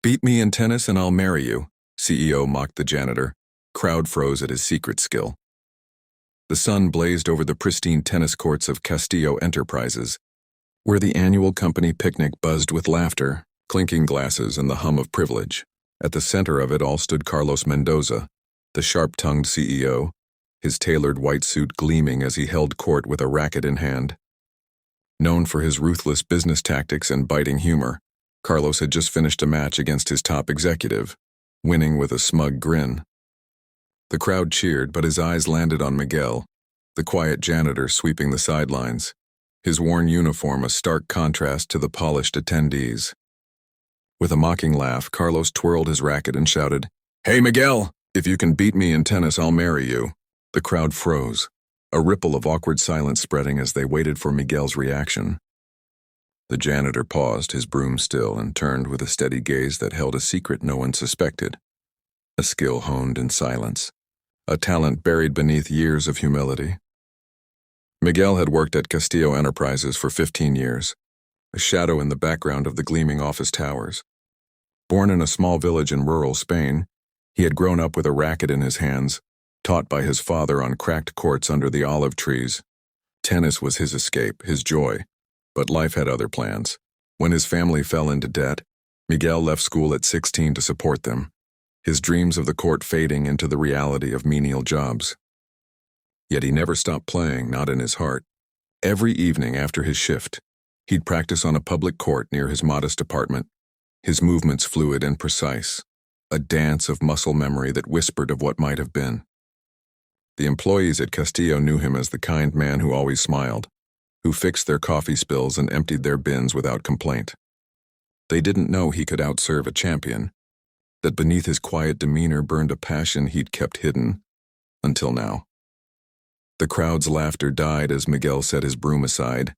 Beat me in tennis and I'll marry you, CEO mocked the janitor. Crowd froze at his secret skill. The sun blazed over the pristine tennis courts of Castillo Enterprises, where the annual company picnic buzzed with laughter, clinking glasses, and the hum of privilege. At the center of it all stood Carlos Mendoza, the sharp-tongued CEO, his tailored white suit gleaming as he held court with a racket in hand. Known for his ruthless business tactics and biting humor, Carlos had just finished a match against his top executive, winning with a smug grin. The crowd cheered, but his eyes landed on Miguel, the quiet janitor sweeping the sidelines, his worn uniform a stark contrast to the polished attendees. With a mocking laugh, Carlos twirled his racket and shouted, "Hey, Miguel! If you can beat me in tennis, I'll marry you." The crowd froze, a ripple of awkward silence spreading as they waited for Miguel's reaction. The janitor paused, his broom still, and turned with a steady gaze that held a secret no one suspected. A skill honed in silence, a talent buried beneath years of humility. Miguel had worked at Castillo Enterprises for 15 years, a shadow in the background of the gleaming office towers. Born in a small village in rural Spain, he had grown up with a racket in his hands, taught by his father on cracked courts under the olive trees. Tennis was his escape, his joy, but life had other plans. When his family fell into debt, Miguel left school at 16 to support them, his dreams of the court fading into the reality of menial jobs. Yet he never stopped playing, not in his heart. Every evening after his shift, he'd practice on a public court near his modest apartment, his movements fluid and precise, a dance of muscle memory that whispered of what might have been. The employees at Castillo knew him as the kind man who always smiled, who fixed their coffee spills and emptied their bins without complaint. They didn't know he could outserve a champion, that beneath his quiet demeanor burned a passion he'd kept hidden, until now. The crowd's laughter died as Miguel set his broom aside,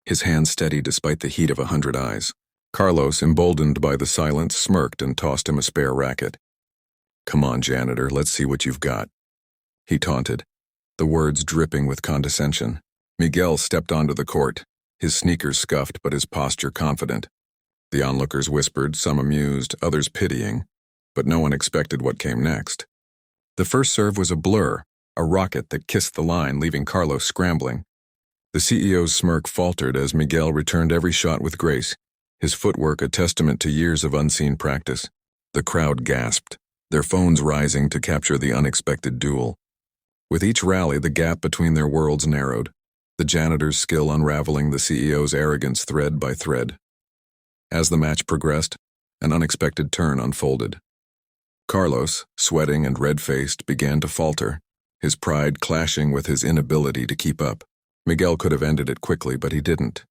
his hand steady despite the heat of 100 eyes. Carlos, emboldened by the silence, smirked and tossed him a spare racket. "Come on, janitor, let's see what you've got," he taunted, the words dripping with condescension. Miguel stepped onto the court, his sneakers scuffed but his posture confident. The onlookers whispered, some amused, others pitying, but no one expected what came next. The first serve was a blur, a rocket that kissed the line, leaving Carlos scrambling. The CEO's smirk faltered as Miguel returned every shot with grace, his footwork a testament to years of unseen practice. The crowd gasped, their phones rising to capture the unexpected duel. With each rally, the gap between their worlds narrowed, the janitor's skill unraveling the CEO's arrogance thread by thread. As the match progressed, an unexpected turn unfolded. Carlos, sweating and red-faced, began to falter, his pride clashing with his inability to keep up. Miguel could have ended it quickly, but he didn't.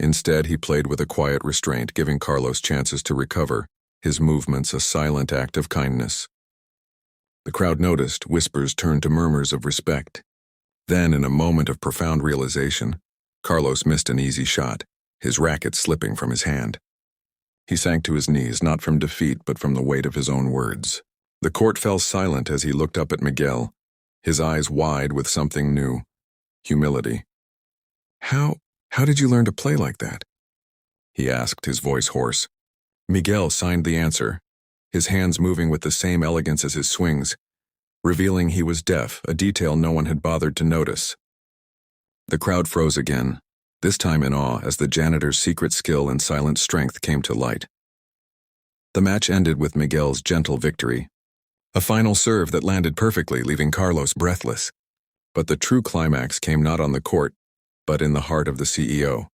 Instead, he played with a quiet restraint, giving Carlos chances to recover, his movements a silent act of kindness. The crowd noticed, whispers turned to murmurs of respect. Then, in a moment of profound realization, Carlos missed an easy shot, his racket slipping from his hand. He sank to his knees, not from defeat but from the weight of his own words. The court fell silent as he looked up at Miguel, his eyes wide with something new, humility. How did you learn to play like that?" he asked, his voice hoarse. Miguel signed the answer, his hands moving with the same elegance as his swings, revealing he was deaf, a detail no one had bothered to notice. The crowd froze again, this time in awe as the janitor's secret skill and silent strength came to light. The match ended with Miguel's gentle victory, a final serve that landed perfectly, leaving Carlos breathless. But the true climax came not on the court, but in the heart of the CEO.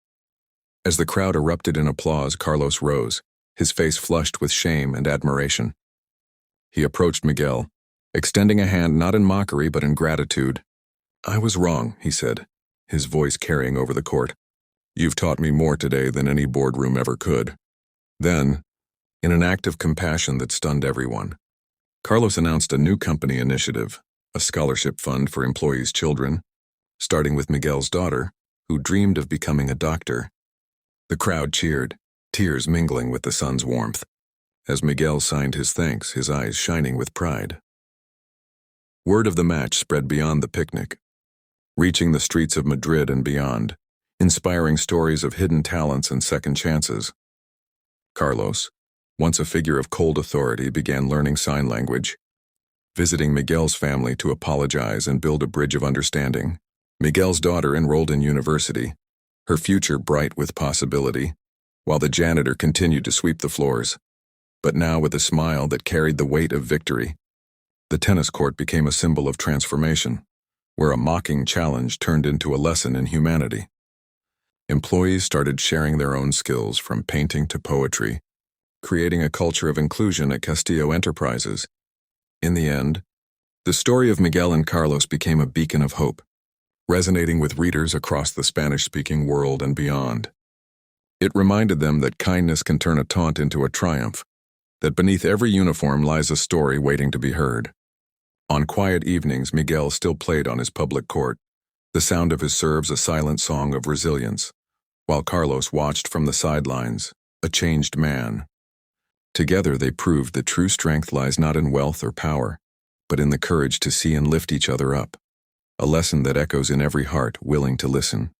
As the crowd erupted in applause, Carlos rose, his face flushed with shame and admiration. He approached Miguel, extending a hand not in mockery but in gratitude. "I was wrong," he said, his voice carrying over the court. "You've taught me more today than any boardroom ever could." Then, in an act of compassion that stunned everyone, Carlos announced a new company initiative, a scholarship fund for employees' children, starting with Miguel's daughter, who dreamed of becoming a doctor. The crowd cheered, tears mingling with the sun's warmth, as Miguel signed his thanks, his eyes shining with pride. Word of the match spread beyond the picnic, reaching the streets of Madrid and beyond, inspiring stories of hidden talents and second chances. Carlos, once a figure of cold authority, began learning sign language, visiting Miguel's family to apologize and build a bridge of understanding. Miguel's daughter enrolled in university, her future bright with possibility, while the janitor continued to sweep the floors, but now with a smile that carried the weight of victory. The tennis court became a symbol of transformation, where a mocking challenge turned into a lesson in humanity. Employees started sharing their own skills from painting to poetry, creating a culture of inclusion at Castillo Enterprises. In the end, the story of Miguel and Carlos became a beacon of hope, resonating with readers across the Spanish-speaking world and beyond. It reminded them that kindness can turn a taunt into a triumph, that beneath every uniform lies a story waiting to be heard. On quiet evenings, Miguel still played on his public court, the sound of his serves a silent song of resilience, while Carlos watched from the sidelines, a changed man. Together they proved that true strength lies not in wealth or power, but in the courage to see and lift each other up, a lesson that echoes in every heart willing to listen.